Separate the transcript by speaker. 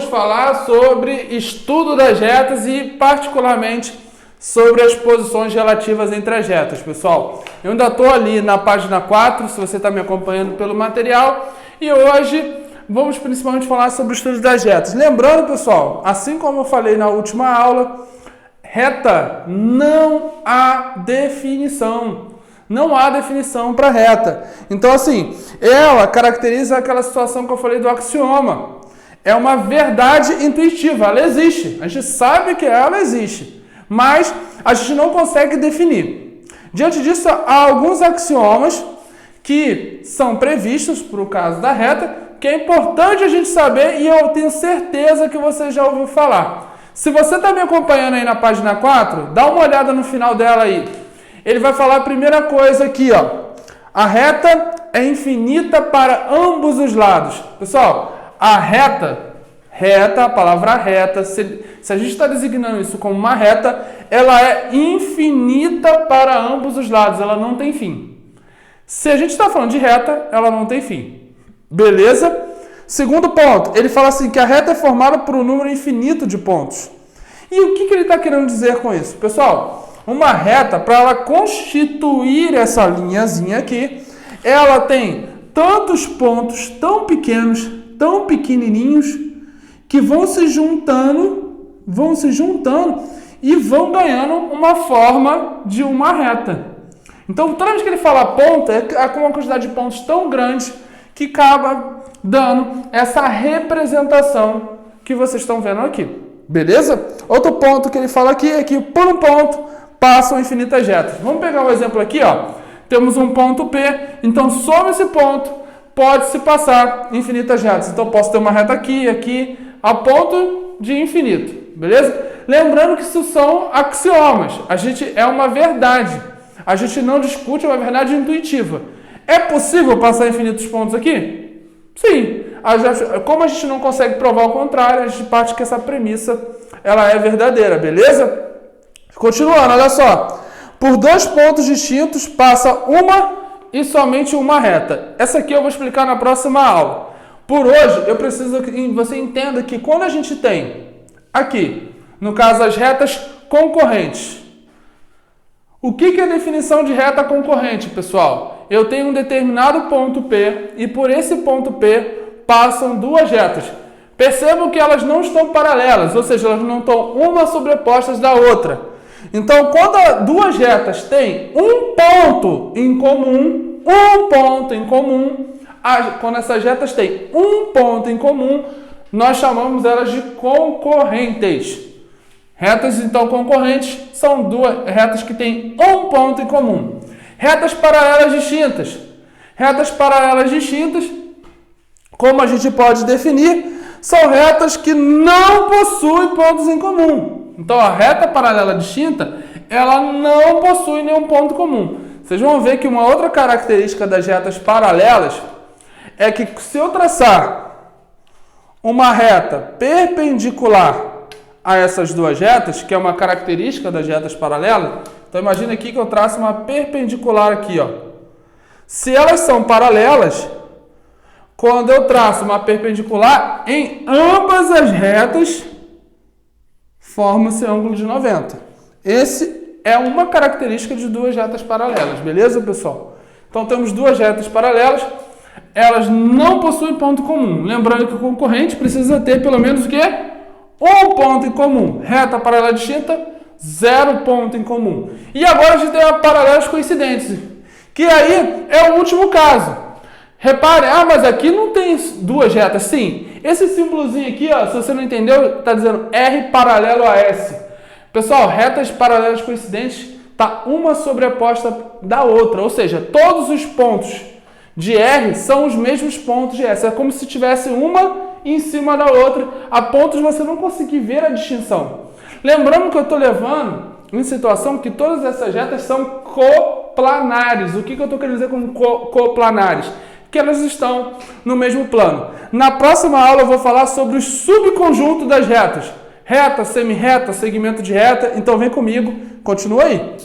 Speaker 1: falar sobre estudo das retas e particularmente sobre as posições relativas entre as retas, pessoal. Eu ainda estou ali na página 4, se você está me acompanhando pelo material, e hoje vamos principalmente falar sobre o estudo das retas. Lembrando, pessoal, assim como eu falei na última aula, reta não há definição. Não há definição para reta. Então, assim, ela caracteriza aquela situação que eu falei do axioma. É uma verdade intuitiva, ela existe. A gente sabe que ela existe, mas a gente não consegue definir. Diante disso, há alguns axiomas que são previstos para o caso da reta, que é importante a gente saber e eu tenho certeza que você já ouviu falar. Se você está me acompanhando aí na página 4, dá uma olhada no final dela aí. Ele vai falar a primeira coisa aqui, ó. A reta é infinita para ambos os lados. Pessoal, a reta, a palavra reta, se a gente está designando isso como uma reta, ela é infinita para ambos os lados, ela não tem fim. Se a gente está falando de reta, ela não tem fim. Beleza? Segundo ponto, ele fala assim que a reta é formada por um número infinito de pontos. E o que ele está querendo dizer com isso? Pessoal, uma reta, para ela constituir essa linhazinha aqui, ela tem tantos pontos tão pequenos, tão pequenininhos, que vão se juntando e vão ganhando uma forma de uma reta. Então, toda vez que ele fala ponto, é com uma quantidade de pontos tão grande que acaba dando essa representação que vocês estão vendo aqui. Beleza? Outro ponto que ele fala aqui é que por um ponto passam infinitas retas. Vamos pegar um exemplo aqui, ó. Temos um ponto P, então sobre esse ponto pode-se passar infinitas retas. Então posso ter uma reta aqui, aqui, a ponto de infinito, beleza? Lembrando que isso são axiomas. É uma verdade. A gente não discute, é uma verdade intuitiva. É possível passar infinitos pontos aqui? Sim. Como a gente não consegue provar o contrário, a gente parte que essa premissa ela é verdadeira, beleza? Continuando, olha só. Por dois pontos distintos passa uma e somente uma reta. Essa aqui eu vou explicar na próxima aula. Por hoje, eu preciso que você entenda que quando a gente tem aqui, no caso, as retas concorrentes. O que é a definição de reta concorrente, pessoal? Eu tenho um determinado ponto P e por esse ponto P passam duas retas. Percebam que elas não estão paralelas, ou seja, elas não estão uma sobrepostas da outra. Então, quando duas retas têm um ponto em comum, quando essas retas têm um ponto em comum, nós chamamos elas de concorrentes. Retas, então, concorrentes são duas retas que têm um ponto em comum. Retas paralelas distintas. Retas paralelas distintas, como a gente pode definir, são retas que não possuem pontos em comum. Então, a reta paralela distinta, ela não possui nenhum ponto comum. Vocês vão ver que uma outra característica das retas paralelas é que se eu traçar uma reta perpendicular a essas duas retas, que é uma característica das retas paralelas, então imagina aqui que eu traço uma perpendicular aqui, ó. Se elas são paralelas, quando eu traço uma perpendicular em ambas as retas, forma-se ângulo de 90. Esse é uma característica de duas retas paralelas, beleza, pessoal? Então temos duas retas paralelas, elas não possuem ponto comum. Lembrando que o concorrente precisa ter pelo menos o quê? Um ponto em comum. Reta paralela distinta, 0 ponto em comum. E agora a gente tem a paralelas coincidentes, que aí é o último caso. Repare, mas aqui não tem duas retas. Sim, esse símbolozinho aqui, ó, se você não entendeu, está dizendo R paralelo a S. Pessoal, retas paralelas coincidentes está uma sobreposta da outra, ou seja, todos os pontos de R são os mesmos pontos de S. É como se tivesse uma em cima da outra, a ponto de você não conseguir ver a distinção. Lembrando que eu estou levando em situação que todas essas retas são coplanares. O que eu estou querendo dizer com coplanares? Que elas estão no mesmo plano. Na próxima aula eu vou falar sobre os subconjuntos das retas. Reta, semi-reta, segmento de reta. Então vem comigo, continua aí.